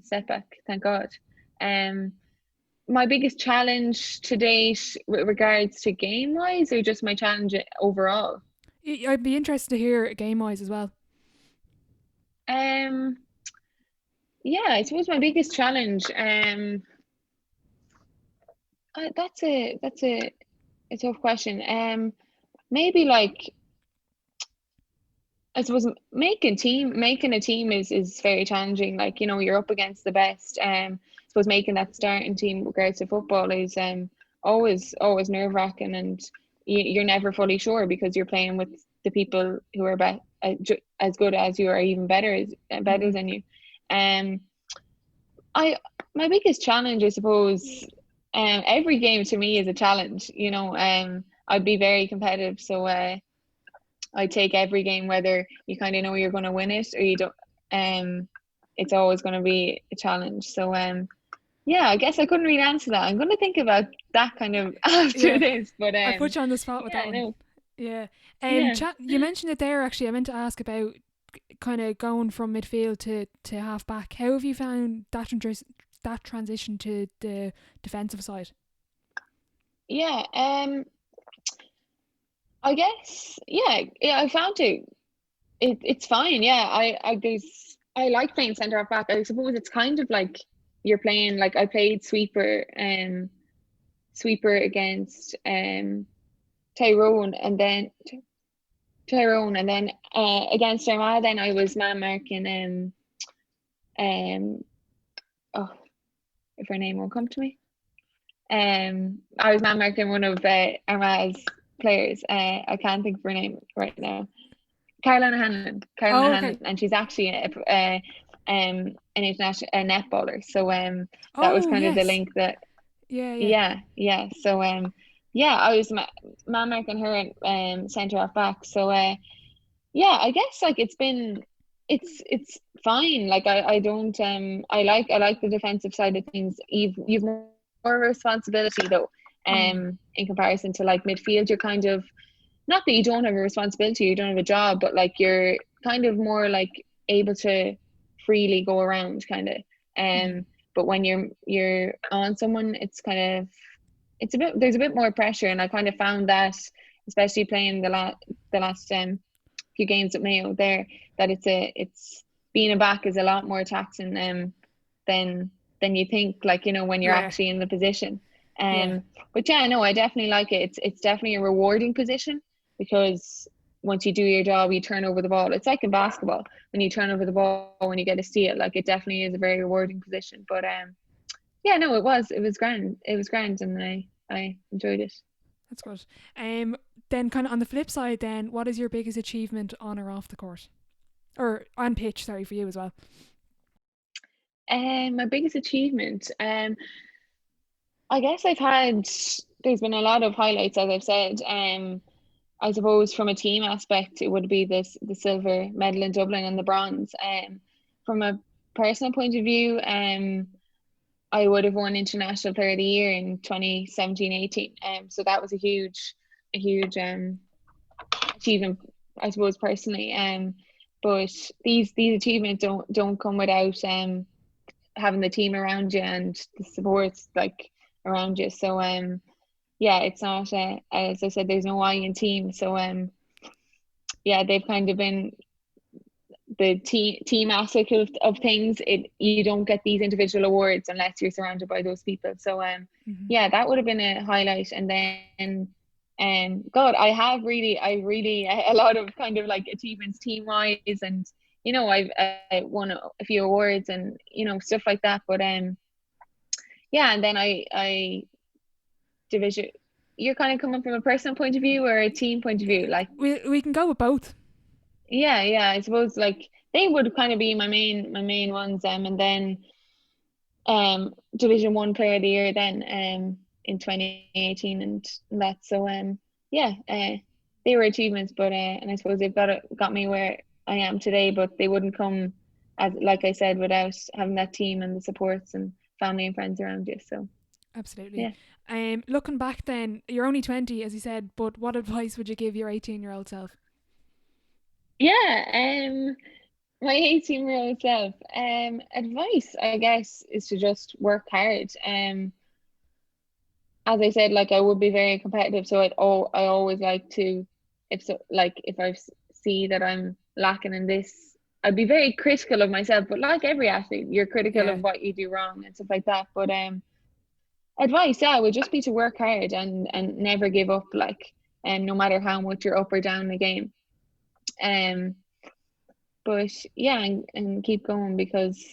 setback, thank God. Um, my biggest challenge to date with regards to game wise or just my challenge overall? I'd be interested to hear game wise as well. Um, yeah, I suppose my biggest challenge, that's a tough question. Maybe like I suppose making a team is very challenging. Like, you know, you're up against the best. I suppose making that starting team with regards to football is always nerve-wracking, and you're never fully sure because you're playing with the people who are as good as you or even better Hmm. than you. Um, I my biggest challenge, I suppose, every game to me is a challenge. You know, I'd be very competitive, so I take every game, whether you kind of know you're going to win it or you don't. Um, it's always going to be a challenge. So yeah, I guess I couldn't really answer that. I'm going to think about that kind of after Yeah, this. But I put you on the spot with yeah, that I one. know. Yeah. Yeah, Chat. You mentioned it there. Actually, I meant to ask about kind of going from midfield to half back. How have you found that transition to the defensive side? yeah. I guess yeah. I found it's fine. Yeah, I like playing centre half back. I suppose it's kind of like you're playing, like I played sweeper against Tyrone, and then against Armagh, then I was man marking um oh, if her name won't come to me. I was man marking one of Armagh's players. I can't think of her name right now. Caroline Oh, Hanlon, okay. and she's actually an international netballer. So that was Oh, kind of the yes. link that, Yeah, yeah. yeah. So yeah, I was man marking her and centre half back. So yeah, I guess like it's fine. Like I don't I like the defensive side of things. You've more responsibility though. Mm. In comparison to like midfield, you're kind of, not that you don't have a responsibility, you don't have a job, but like you're kind of more like able to freely go around kind of. Mm. But when you're on someone, it's kind of, it's a bit, there's a bit more pressure, and I kind of found that, especially playing the last few games at Mayo there, that it's being a back is a lot more taxing than you think, like, when you're Yeah, actually in the position. yeah. But yeah, no, I definitely like it. It's definitely a rewarding position, because once you do your job, you turn over the ball. It's like in basketball, when you turn over the ball, when you get a steal, like it definitely is a very rewarding position. But yeah, no, it was grand. It was grand, and I enjoyed it. That's good. Then kind of on the flip side, then what is your biggest achievement on or off the court, or on pitch? Sorry, for you as well. My biggest achievement, I guess there's been a lot of highlights, as I've said. I suppose from a team aspect, it would be the silver medal in Dublin and the bronze. From a personal point of view, I would have won International Player of the Year in 2017-18. So that was a huge achievement, I suppose, personally. But these achievements don't come without having the team around you and the supports like around you. So yeah, it's not as I said, there's no I in team. So yeah, they've kind of been the team aspect of things. You don't get these individual awards unless you're surrounded by those people. So Hmm. yeah, that would have been a highlight. And then God, I really a lot of kind of like achievements team wise, and I won a few awards and stuff like that. But yeah, and then I division. You're kind of coming from a personal point of view or a team point of view, like. We can go with both. Yeah, I suppose like they would kind of be my main ones, and then Division One Player of the Year then in 2018, and that. So yeah, they were achievements, but and I suppose they've got me where I am today, but they wouldn't come, as like I said, without having that team and the supports and family and friends around you. So Absolutely. yeah. Looking back, then you're only 20, as you said, but what advice would you give your 18-year-old self? Yeah, my 18-year-old self, advice, I guess, is to just work hard. As I said, like I would be very competitive, so I always like to, if I see that I'm lacking in this, I'd be very critical of myself. But like every athlete, you're critical of Yeah. what you do wrong and stuff like that. But advice, yeah, would just be to work hard and never give up, like, and no matter how much you're up or down the game. Um, but yeah, and keep going, because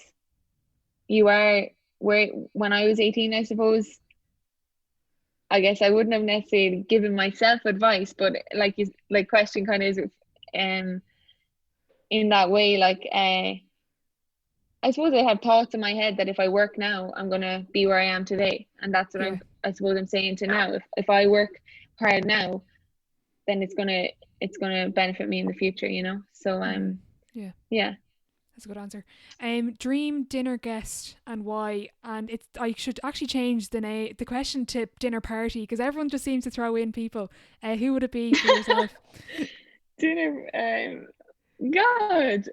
you are where when I was 18, I suppose. I guess I wouldn't have necessarily given myself advice, but like question kind of is in that way, like I suppose I have thoughts in my head that if I work now, I'm gonna be where I am today, and that's what Yeah. I suppose I'm saying to now. If I work hard now, then it's gonna benefit me in the future. So Mm. Yeah. yeah. That's a good answer. Dream dinner guest and why? And it's I should actually change the question to dinner party because everyone just seems to throw in people. Who would it be for yourself? Dinner, God,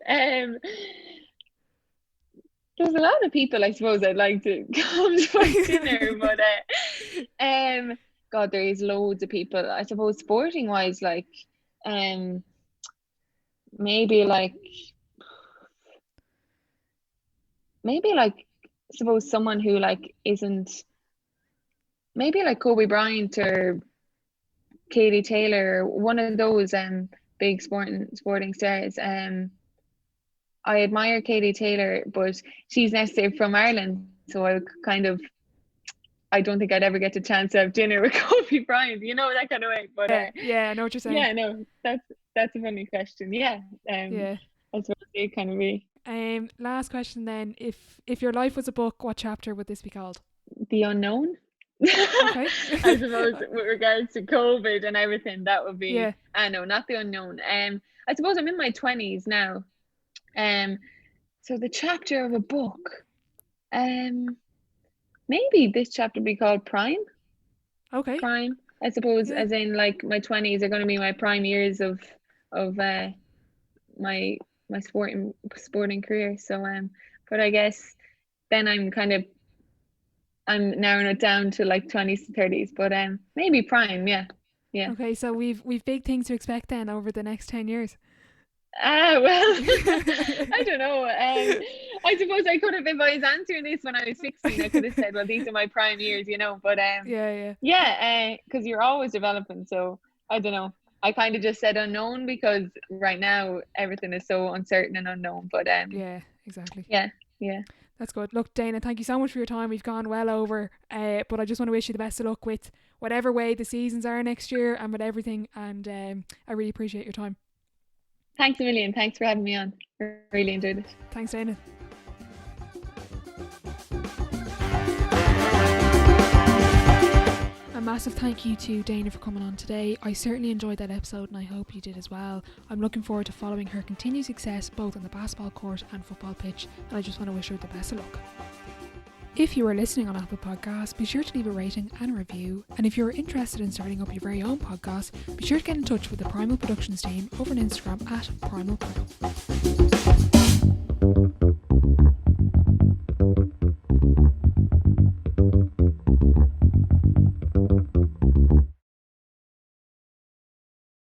there's a lot of people I suppose I'd like to come to my dinner, but God, there is loads of people. I suppose sporting wise, like um maybe like maybe like suppose someone who like isn't maybe like Kobe Bryant or Katie Taylor, or one of those big sporting stars. I admire Katie Taylor, but she's necessarily from Ireland, so I don't think I'd ever get the chance to have dinner with Kobe Bryant, that kind of way. But yeah, I know what you're saying. yeah, no, that's a funny question. Yeah, Yeah. I suppose it kind of be. Last question then. If your life was a book, what chapter would this be called? The unknown. Okay. I suppose with regards to COVID and everything, that would be. Yeah. I know, not the unknown. I suppose I'm in my 20s now. So the chapter of a book. Maybe this chapter would be called Prime. Okay. Prime. I suppose, Yeah. as in like my 20s are going to be my prime years of my sporting career. So but I guess then I'm narrowing it down to like 20s to 30s, but maybe Prime. Yeah. Okay, so we've big things to expect then over the next 10 years. Well, I don't know. I suppose I could have, if I was answering this when I was 16, I could have said, well, these are my prime years, but Yeah. because you're always developing. So I don't know. I kind of just said unknown because right now everything is so uncertain and unknown. But Yeah, exactly. yeah. That's good. Look, Dayna, thank you so much for your time. We've gone well over, but I just want to wish you the best of luck with whatever way the seasons are next year and with everything. And I really appreciate your time. Thanks a million. Thanks for having me on. Really enjoyed it. Thanks, Dayna. A massive thank you to Dayna for coming on today. I certainly enjoyed that episode and I hope you did as well. I'm looking forward to following her continued success both on the basketball court and football pitch, and I just want to wish her the best of luck. If you are listening on Apple Podcasts, be sure to leave a rating and a review. And if you're interested in starting up your very own podcast, be sure to get in touch with the Primal Productions team over on Instagram at Primal Pro.